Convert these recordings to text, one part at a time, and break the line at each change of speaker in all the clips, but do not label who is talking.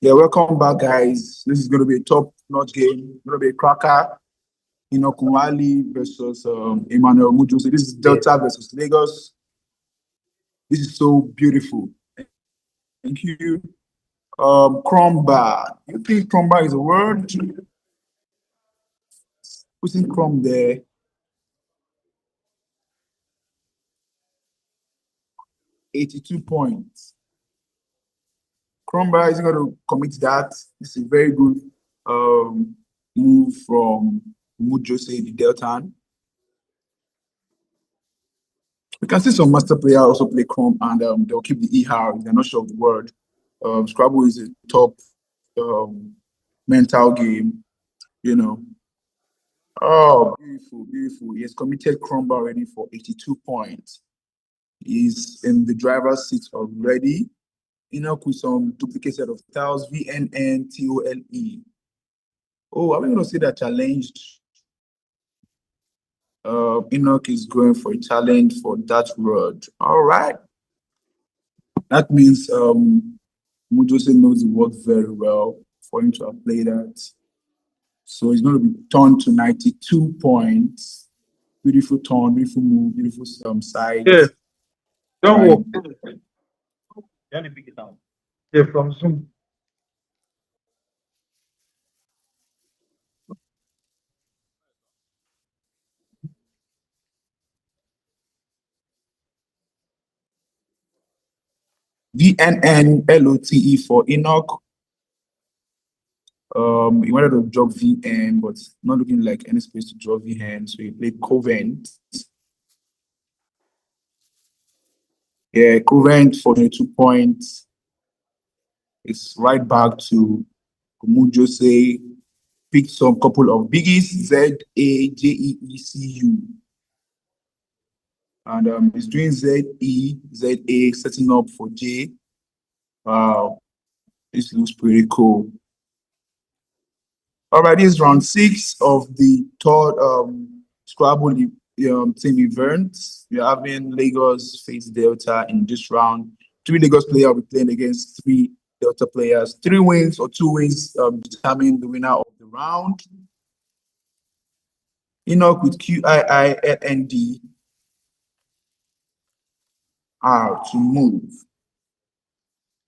Yeah, welcome back, guys. This is going to be a top-notch game. It's going to be a cracker. Enoch Nwali versus Emmanuel Umujose. This is Delta versus Lagos. This is so beautiful. Thank you. Crumbar. You think crumbar is a word? Putting crumb there. 82 points. Crumbar is going to commit that. This is a very good move from Umujose, the Deltan. We can see some master players also play Chrome and they'll keep the ER. They're not sure of the word. Scrabble is a top mental game, you know. Oh, beautiful, beautiful. He has committed Crumble already for 82 points. He's in the driver's seat already. Enoch with some duplicate set of tiles, VNNTOLE. Oh, are we going to see that challenged? Enoch is going for a challenge for that word. All right. That means Umujose knows the word very well for him to have played that. So it's going to be turned to 92 points. Beautiful turn, beautiful move, beautiful side.
Yeah, don't
Right.
walk. Let me pick it down. Yeah, from Zoom.
VNNLOTE for Enoch. He wanted to drop VN, but not looking like any space to drop VN, so he played Covent. Yeah, Covent for 22 points. It's right back to Umujose. Picked some couple of biggies, ZAJEECU. And he's doing ZA, setting up for J. Wow, this looks pretty cool. All right, this is round 6 of the third Scrabble team event. We're having Lagos face Delta in this round. 3 Lagos players will be playing against 3 Delta players. 3 wins or 2 wins determine the winner of the round. Enoch with QIIND R to move.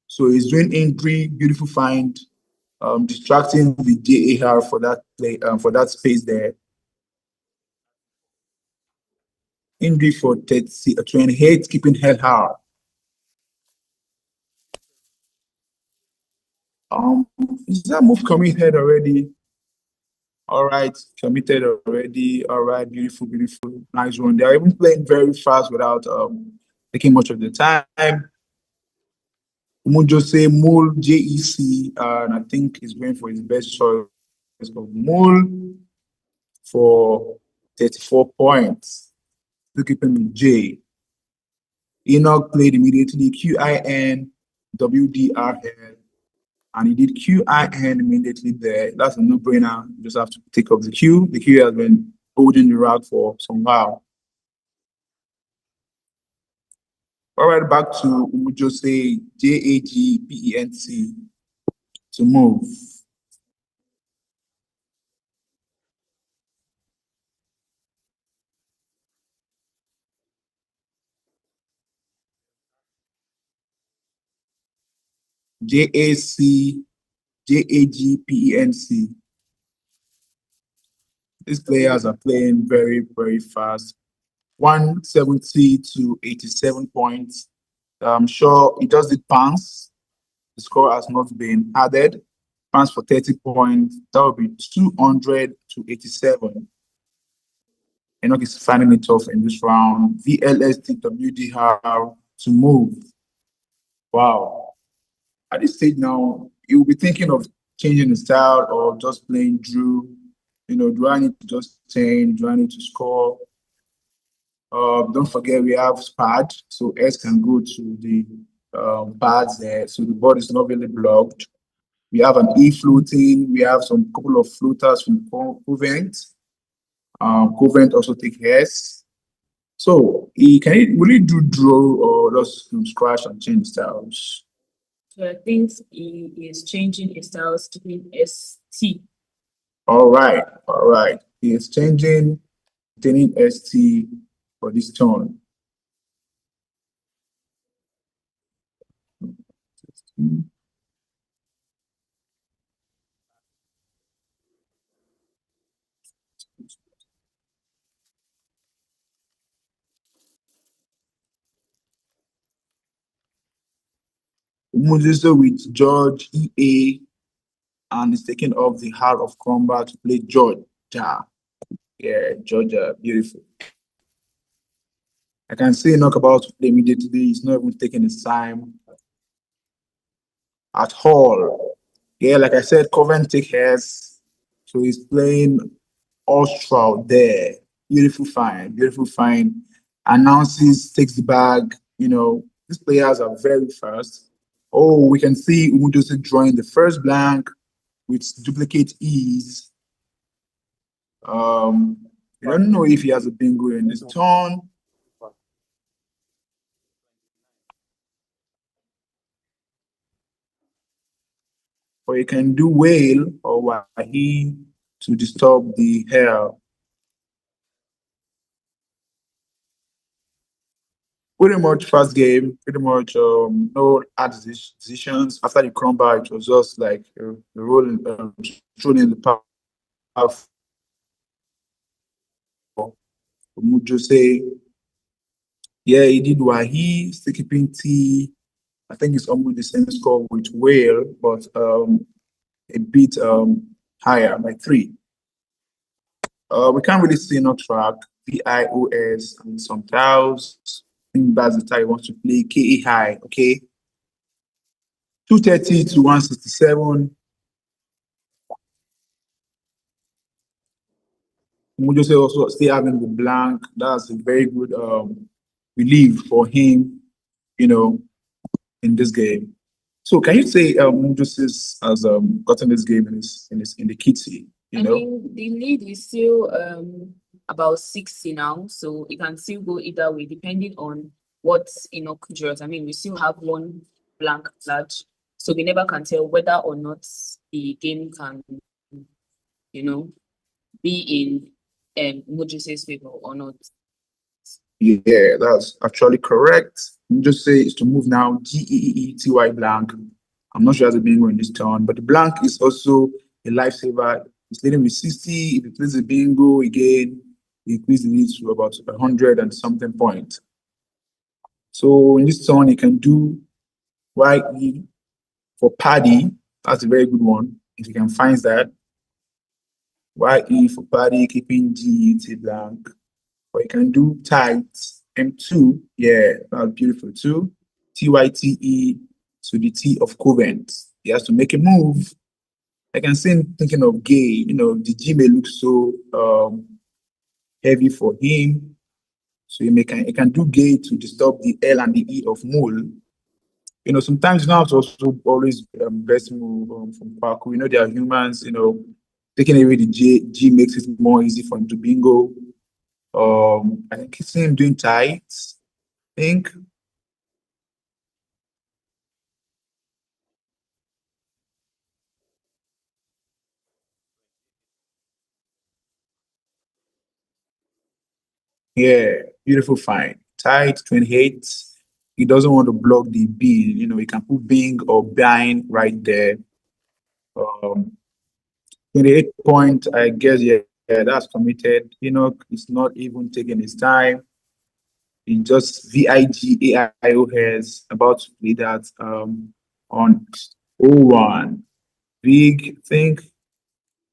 So he's doing injury, beautiful find, distracting the JAR for that play, for that space there. Injury for 28, keeping head hard. Is that move committed already? All right, committed already. All right, beautiful, beautiful, nice one. They're even playing very fast without taking much of the time. Umujose Mul JEC, and I think he's going for his best choice of Mul for 34 points. Look at him in J. Enoch played immediately QIN WDRL, and he did QIN immediately there. That's a no-brainer. You just have to take off the Q. The Q has been holding the rack for some while. All right, back to Umujose JAGPENT to move. JAC JAGPENC. These players are playing very, very fast. 170 to 87 points. I'm sure it does it bounce. The score has not been added. Bounce for 30 points. That would be 200 to 87. Enoch is finding it tough in this round. VLSTWDR to move. Wow. At this stage now, you will be thinking of changing the style or just playing Drew. You know, do I need to just change? Do I need to score? Don't forget we have pad, so S can go to the pads there, so the board is not really blocked. We have an E floating. We have some couple of floaters from Covent. Covent also take S. So will he do draw or just scratch and change styles?
So I think he is changing his styles to be ST.
All right, all right. He is changing, retaining ST for this turn. Umujose with George EA and is taking off the Heart of Combat to play Georgia. Yeah, Georgia, beautiful. I can say Enoch about to play immediately. He's not even taking his time at all. Yeah, like I said, Covent take hairs. So he's playing Austral there. Beautiful fine, beautiful fine. Announces, takes the bag. You know, these players are very fast. Oh, we can see Umujose drawing the first blank with duplicate ease. I don't know if he has a bingo in this turn. Or you can do whale or wahi to disturb the hair. Pretty much fast game, pretty much no hard decisions. After the crumble, it was just like a rolling, thrown in the path for Umujose. Yeah, he did wahi, still keeping T. I think it's almost the same score with whale, but a bit higher, like 3. We can't really see no track, VIOS, and some tiles. I think that's the tile he wants to play, KE high, okay? 230 to 167. Umujose also still having the blank. That's a very good relief for him, you know, in this game. So can you say Umujose has gotten this game in the kitty, you
I
know?
mean, the lead is still about 60 now, so it can still go either way depending on what Enoch draws. I mean, we still have one blank large, so we never can tell whether or not the game can, be in Mojose's favor or not.
Yeah, that's actually correct. Just say is to move now. GEEETY blank. I'm not sure has a bingo in this turn, but the blank is also a lifesaver. It's leading with 60. If he plays the bingo again, he increase the lead to about 100 and something point. So in this turn, he can do YE for Paddy. That's a very good one. If he can find that. YE for Paddy, keeping GET blank. Or you can do tight M2. Yeah, that's beautiful too. TYTE to the T of Covent. He has to make a move. I can see him thinking of gay. You know, the G may look so heavy for him. So he can do gay to disturb the L and the E of mole. You know, sometimes you don't have to also always best move from Paco. You know, they are humans, you know, taking away the G makes it more easy for him to bingo. I think it's him doing tights. I think. Yeah, beautiful find. Tight 28. He doesn't want to block the B. You know, he can put Bing or Bind right there. 28 point, I guess, yeah, that's committed. Enoch is not even taking his time. He just VIGAIO has about to play that on 01. Big think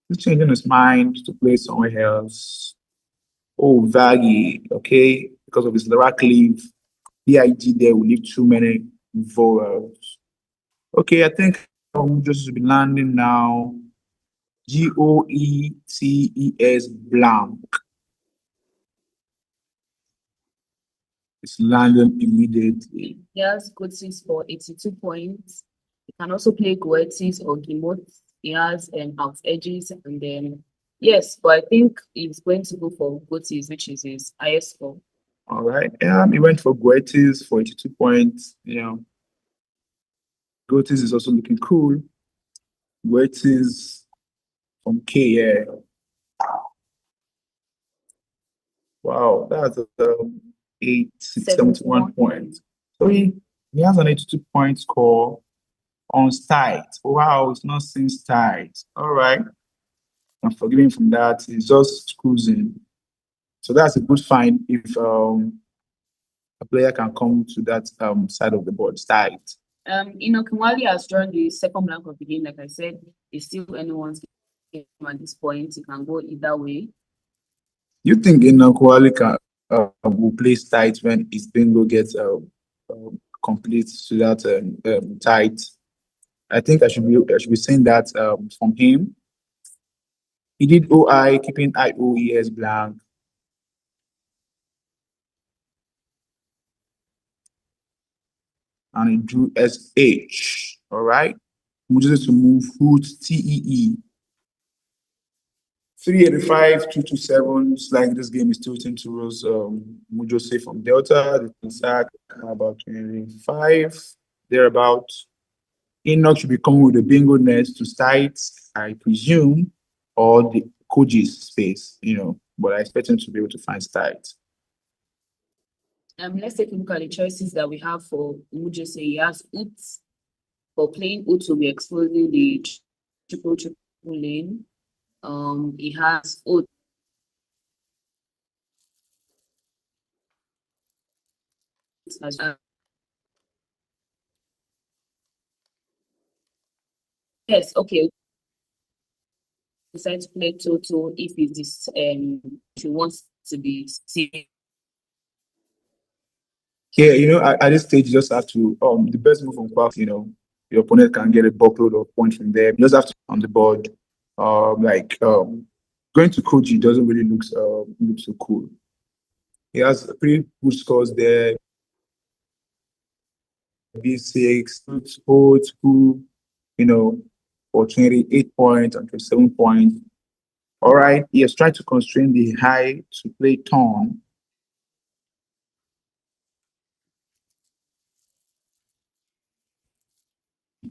he's changing his mind to play somewhere else. Oh, Vaggy, okay, because of his lyric leave, BIG there will leave too many vowels. Okay, I think just to be landing now. GOETES blank. It's landing immediately.
He has Goatis for 82 points. He can also play Goetis or Gimot. He has out edges and then yes, but I think he's going to go for Goatis, which is his highest score.
All right. He went for Guetis for 82 points. You know, Goaties is also looking cool. Goaties from K, yeah. Wow, that's 871 points. So he has an 82-point score on tight. Wow, it's not since tight. All right. I'm forgiving from that. It's just cruising. So that's a good find if a player can come to that side of the board tight.
Enoch Nwali has joined the second blank of the game. Like I said, it's still anyone's game at this point. It can go either way.
You think Enoch Nwali will play tight when his bingo gets complete to that tight? I think I should be saying that from him. He did OI, keeping IOES blank. And he drew SH. All right. Umujose to move hoot TEE. 385, 227. It's like this game is tilting towards Umujose from Delta. The sack about 25, thereabout. Enoch should be coming with a bingo nest to start, I presume, or the Koji's space, but I expect him to be able to find start.
Let's take a look at the choices that we have for Umujose. He has Oot. For playing Oot, will be exposing the triple lane. He has Oot. Yes, okay. Decide to play Toto if it is if he wants to be serious.
Yeah, at this stage, you just have to the best move from Quark, your opponent can get a buckload of points from there. You just have to on the board. Going to Koji doesn't really look so cool. He has pretty good scores there. V6, old school, for 28 points and 27 points. All right, he has tried to constrain the high to play turn.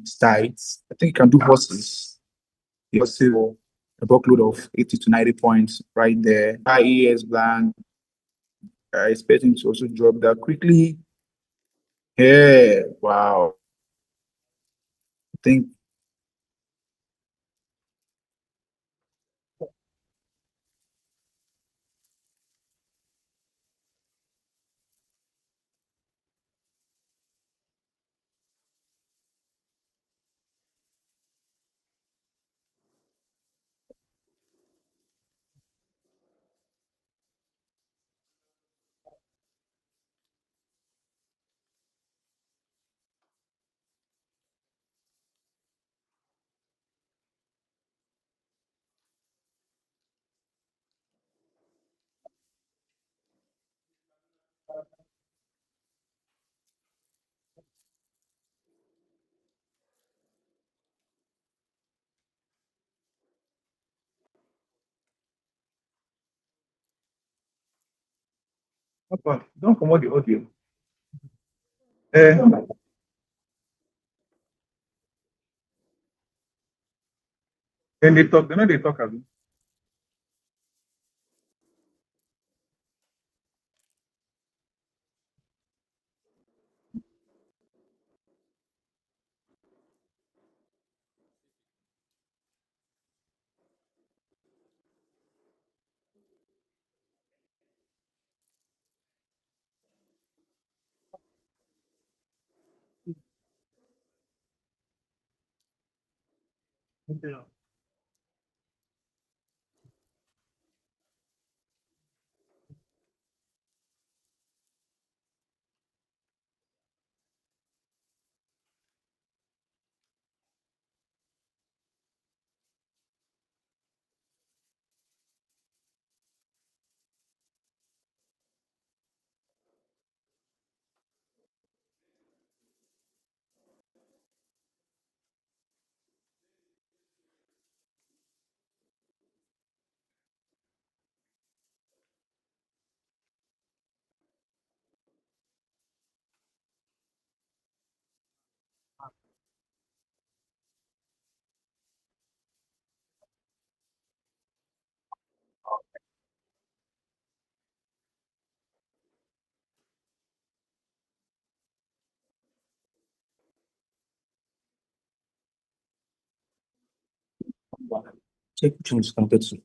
Sides. I think he can do horses. He also a buckload of 80 to 90 points right there. IES blank. I expect him to also drop that quickly. Yeah, wow. I think
Papa, don't come out the audio. Eh, then they talk, they talk as Check which one is counted to.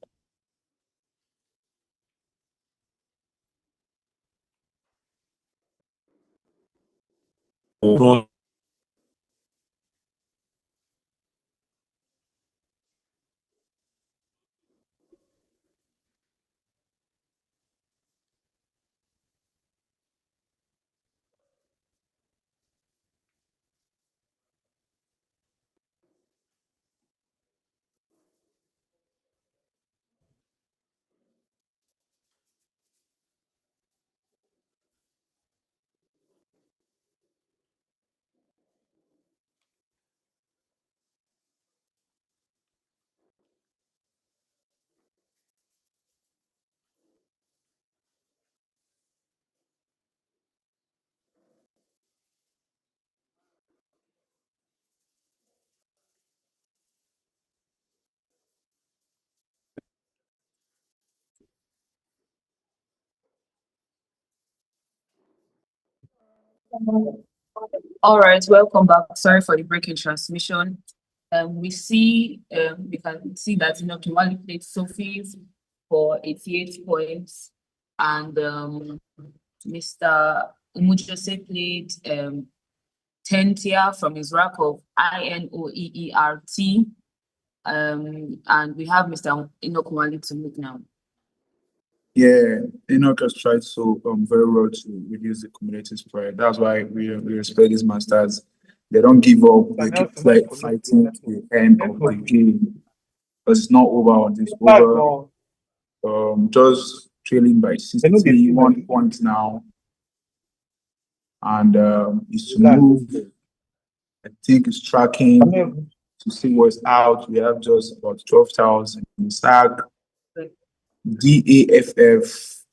All right, welcome back. Sorry for the break in transmission. We can see that Nwali played Sophie's for 88 points, and Mr. Umujose played 10 tier from his rack of INOEERT. And we have Mr. Enoch Nwali to meet now.
Yeah, Enoch has tried so very well to reduce the community spread. That's why we respect these masters. They don't give up. They keep fighting to the end of the game. But it's not over on this over. Just trailing by 61 points now. And it's to move. I think it's tracking to see what's out. We have just about 12,000 in SAG. DAFF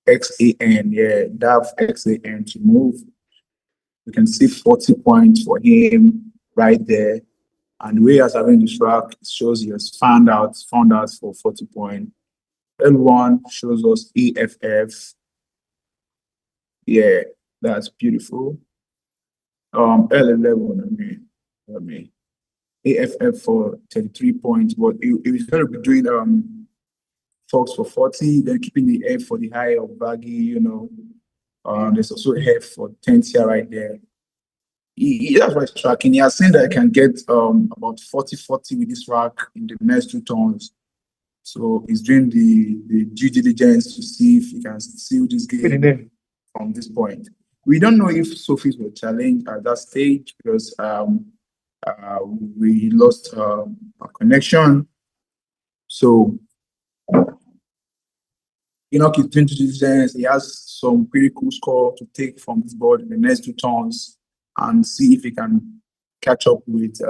XAN, yeah, DAF XAN to move. You can see 40 points for him right there. And the way as having the track, it shows he has found out for 40 points. L1 shows us AFF. Yeah, that's beautiful. L11, I mean, AFF for 33 points, but it was going to be doing Fox for 40, then keeping the F for the high of Baggy, there's also F for 10 tier right there. That's why it's tracking. He has seen that I can get about 40-40 with this rack in the next 2 turns. So he's doing the due diligence to see if he can seal this game from this point. We don't know if Sophies will challenge at that stage because we lost our connection. So Enoch is doing due diligence. He has some pretty cool score to take from this board in the next 2 turns and see if he can catch up with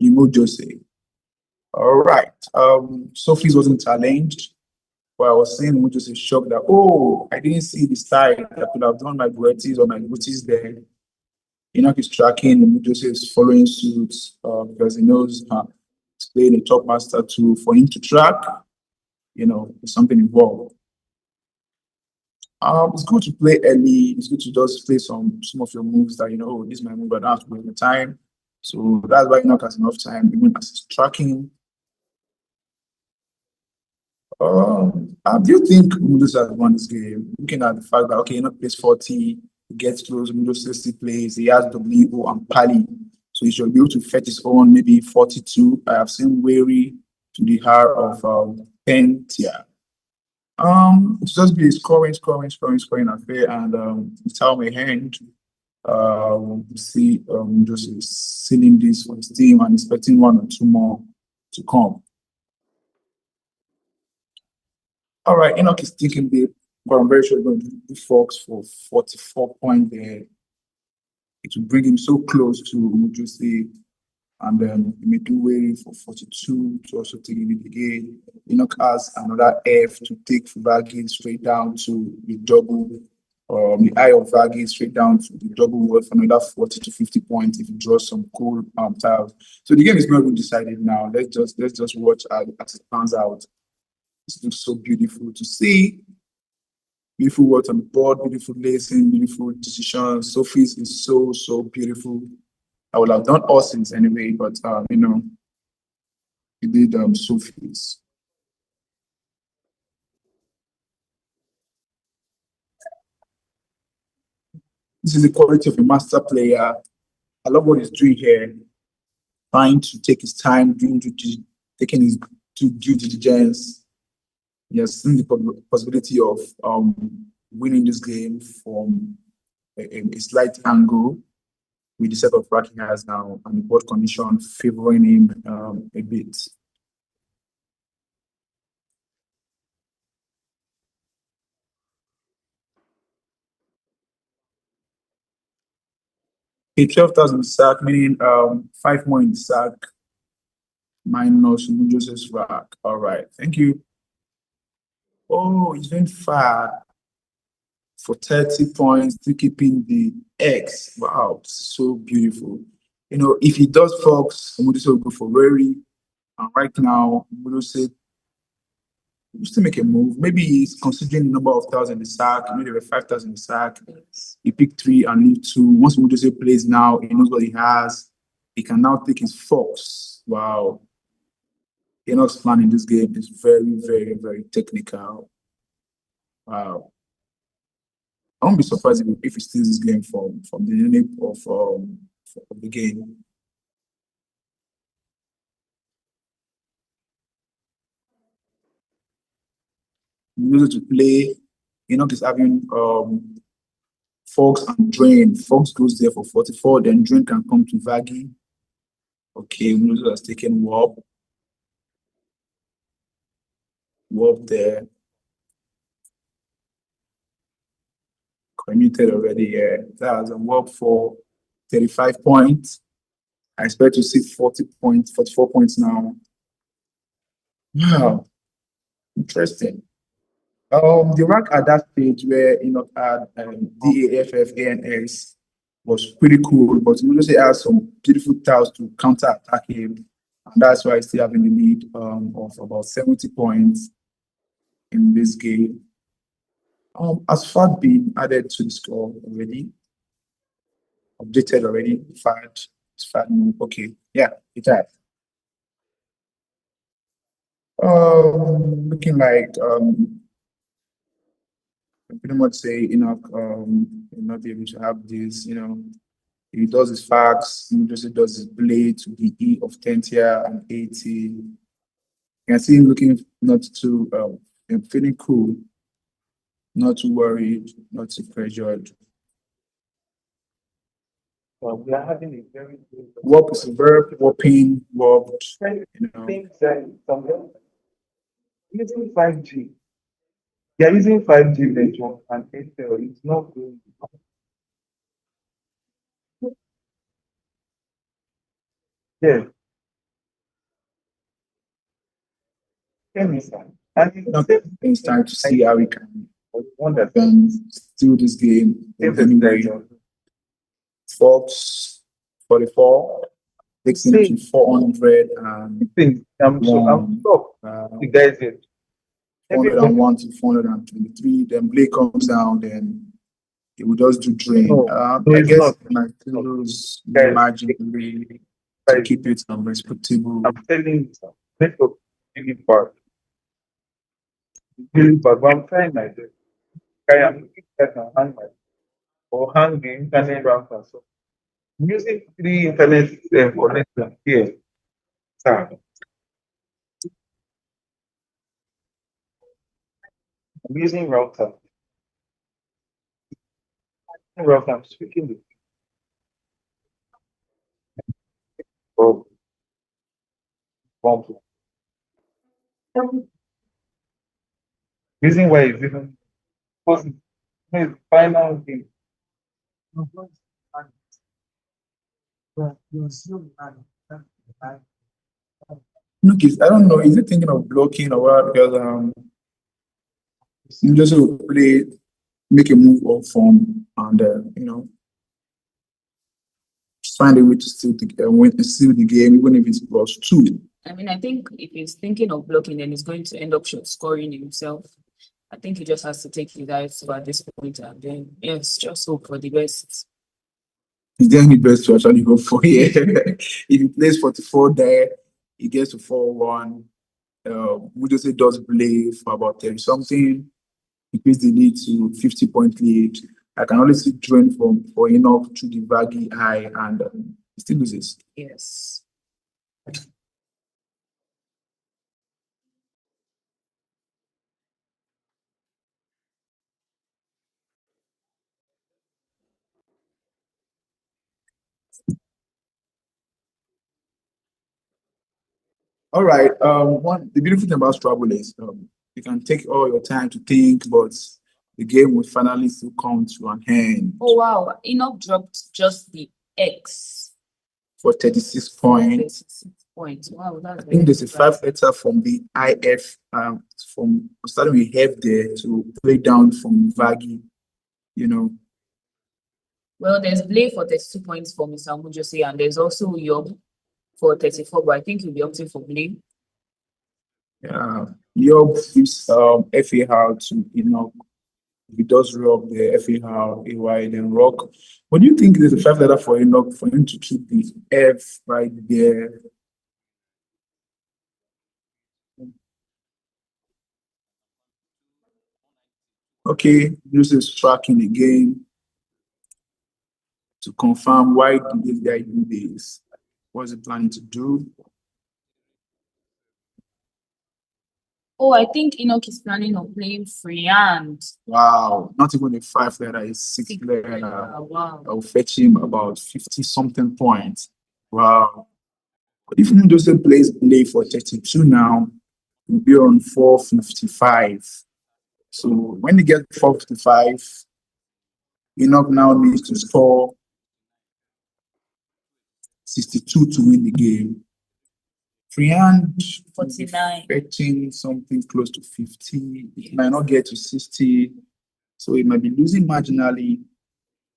Umujose. All right. Sophie's wasn't challenged, but I was saying Umujose is shocked that, oh, I didn't see the style. I could have done my dueties or my booties there. Enoch is tracking, Umujose is following suit because he knows he's playing a top master too. For him to track, there's something involved. It's good to play early. It's good to just play some of your moves that this is my move. I don't have to waste my time. So that's why Enoch has enough time, even as he's tracking. Do you think Umujose has won this game? Looking at the fact that Enoch plays 40, he gets close, Umujose still plays, he has WO and Pali, so he should be able to fetch his own maybe 42. I have seen Weary to the heart of 10 tier. It's just be scoring affair, and it's how my hand see just sealing this for his team and expecting 1 or 2 more to come. All right, Enoch is thinking big, but I'm very sure he's going to do Fox for 44 points there. It will bring him so close to Umujose, and then he may do Weary for 42 to also take it again. Enoch has another F to take Vagi straight down to the double, the eye of Vagi straight down to the double for another 40 to 50 points if he draws some cool tiles. So the game is not even decided now. Let's just watch as it pans out. It looks so beautiful to see. Beautiful words on the board, beautiful lacing, beautiful decisions. Sophie's is so beautiful. I would have done Austin's anyway, but He did Sophie's. This is the quality of a master player. I love what he's doing here, trying to take his time, taking his due diligence. He has seen the possibility of winning this game from a slight angle with the set of rack he has now and the board condition favoring him a bit. A 12,000 sack, meaning 5 more in the sack minus Umujose's rack. All right, thank you. Oh, he's going far for 30 points, still keeping the X. Wow, so beautiful. You know, if he does Fox, Umujose will go for Rary. And right now, Umujose will still make a move. Maybe he's considering the number of thousand in the sack. Maybe there were 5,000 in the sack. He picked 3 and leave 2. Once Umujose plays now, he knows what he has. He can now take his Fox. Wow. Enoch's plan in this game is very, very, very technical. Wow. I won't be surprised if he steals this game from the unit of the game. Use it to play. Enoch is having Fox and Drain. Fox goes there for 44, then Drain can come to Vagi. Okay, Umujose has taken Warp. Warp there. Commuted already, yeah. That was a Warp for 35 points. I expect to see 40 points, 44 points now. Wow, interesting. The rack at that stage where Enoch had DAFF, ANS was pretty cool, but Umujose has some beautiful tiles to counter attack him, and that's why he's still having the lead of about 70 points in this game. Has FAT been added to the score already? Updated already? FAT, okay, yeah, it has. Looking like I pretty much say Enoch will not be able to have this, you know. He does his facts, he just does his blade to the E of 10th and 80. You can see him looking not too feeling cool, not too worried, not too pressured.
Well, we are having a very good
Warp is a verb, warping, warped, you know.
things that some using 5G. They are using 5G network and Airtel. It's not going. Yeah. Tell me, sir. And
It's time to see how we can
wonder
steal this game in any way. Fox 44 takes him to 400 and
things. I'm shocked. The guys here.
401 to 423. Then Blake comes down, then he will just do drain.
No,
I
it's
guess
not.
my lose
Guys,
marginally to keep it respectable.
I'm telling you, sir. Network really bad. Really bad. But I'm trying my best. I am looking at my hang my or hang the internet router. So I'm using 3 internet connections here. Sir. I'm using router. Router, I'm speaking with reason why it's even because it's final thing.
Look, I don't know, is he thinking of blocking or what? Because you just will play, make a move off form and you know, find a way to steal the game, even if it's +2.
I mean, I think if he's thinking of blocking, then he's going to end up short scoring himself. I think he just has to take his eyes at this point and then, yes, just hope for the best.
Is there any best to actually go for here? If he plays 44 there, He gets to 4-1. Umujose does play for about 10 something. Increase the lead to 50-point lead. I can only see drain for Enoch to the baggy eye, and he still loses.
Yes.
All right. The beautiful thing about Scrabble is you can take all your time to think, but the game will finally still come to an end.
Oh wow, Enoch dropped just the X
for 36 points.
36 points. Wow, that's
I think there's a 5-letter from the IF, from starting with F there to play down from Vagi, you know.
Well, there's Blay for 32 points for Mr. Umujose, and there's also Yob for 34, but I think he'll be opting for Blay.
Yob gives FAR to Enoch. He does rock the FAR, AY, then rock. What do you think there's a 5-letter for Enoch for him to keep the F right there? Okay, this is tracking again to confirm why did this guy do this? What's he planning to do?
Oh, I think Enoch is planning on playing freehand.
Wow, not even a 5-letter, a 6-letter.
Wow.
I'll fetch him about 50 something points. Wow. But if Umujose plays Blay for 32 now, he'll be on 455. So when he gets 455, Enoch now needs to score 62 to win the game. Freehand
49.
fetching something close to 50. It might not get to 60. So it might be losing marginally.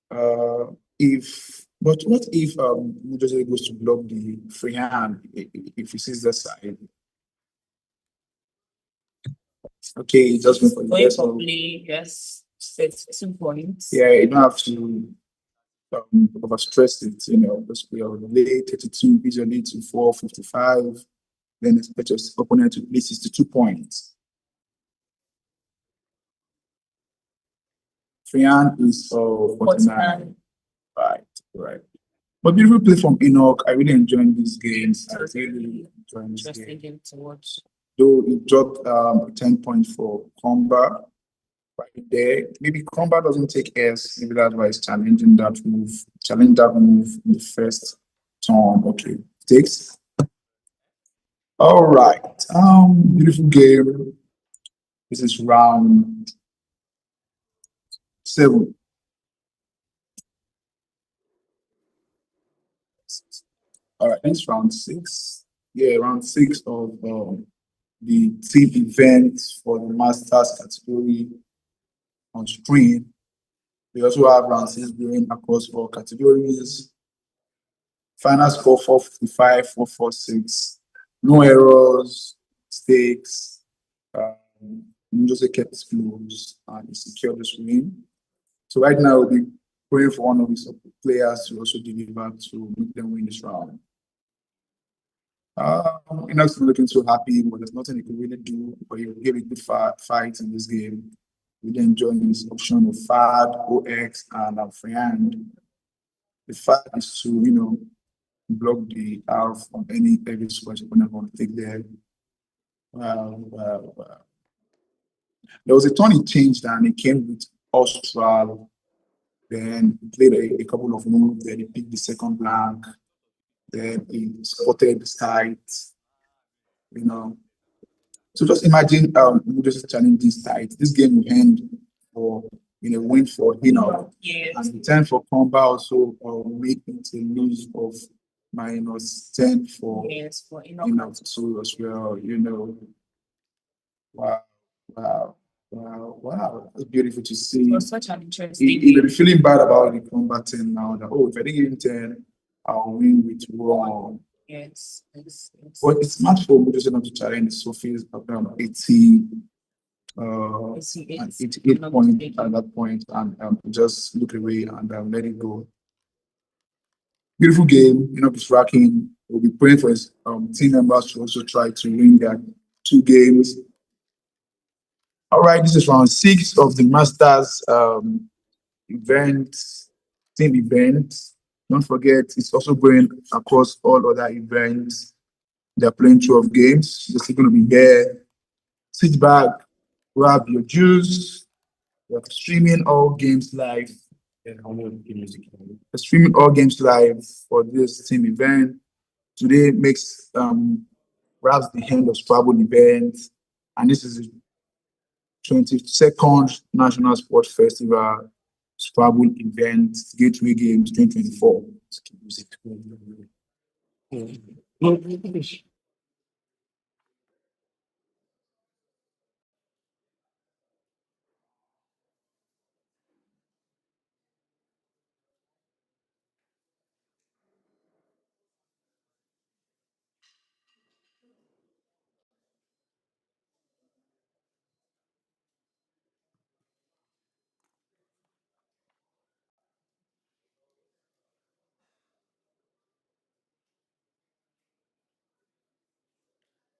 But what if Umujose goes to block the freehand if he sees that side? Okay, he just went for the
Going
best
for
move.
Blay, yes, 32 points.
Yeah, you don't have to overstress it, just play on late 32, beat your lead to 455, then expect your opponent to play 62 points. Freehand is 49. Right. But beautiful play from Enoch. I really enjoyed these games. I really enjoyed this
Interesting
game.
game to watch.
Though it dropped 10 points for Comba right there. Maybe Comba doesn't take S. Maybe that's why it's challenging that move. Challenge that move in the first turn. Okay. Takes. All right. Beautiful game. This is round 7. All right, this round 6. Yeah, round 6 of the team event for the Masters category on screen. We also have round 6 going across all categories. Final score 455, 446. No errors, mistakes. Umujose kept his close and he secured this win. So right now we'll be praying for one of his players to also deliver to make them win this round. Enoch's not looking so happy, but there's nothing he could really do. But he gave a good fight in this game. Really enjoying his option of FAD, OX, and freehand. The FAD is to, block the R from any heavy squash opponent want to take there. There was a turn he changed and he came with Austral. Then he played a couple of moves. Then he picked the second blank. Then he spotted the sides. So just imagine just challenging this tight. This game will end for a win for Enoch.
Yes.
And the 10 for Comba also made it a lose of -10 for Enoch too as well. Wow. That's beautiful to see.
It was such an interesting
He may be feeling bad about the Comba 10 now that if I didn't give him 10, I'll win with 1.
Yes.
But it's smart for Umujose not to challenge the surface of 88 points at that point and just look away and let it go. Beautiful game. Enoch is racking We'll be praying for his team members to also try to win their 2 games. All right, this is round 6 of the Masters event, team event. Don't forget, it's also going across all other events. They're playing 12 games. They're still going to be here. Sit back, grab your juice. We're streaming all games live. We're streaming all games live for this team event. Today makes perhaps the end of Scrabble event, and this is the 22nd National Sports Festival Scrabble event, Gateway Games 2024.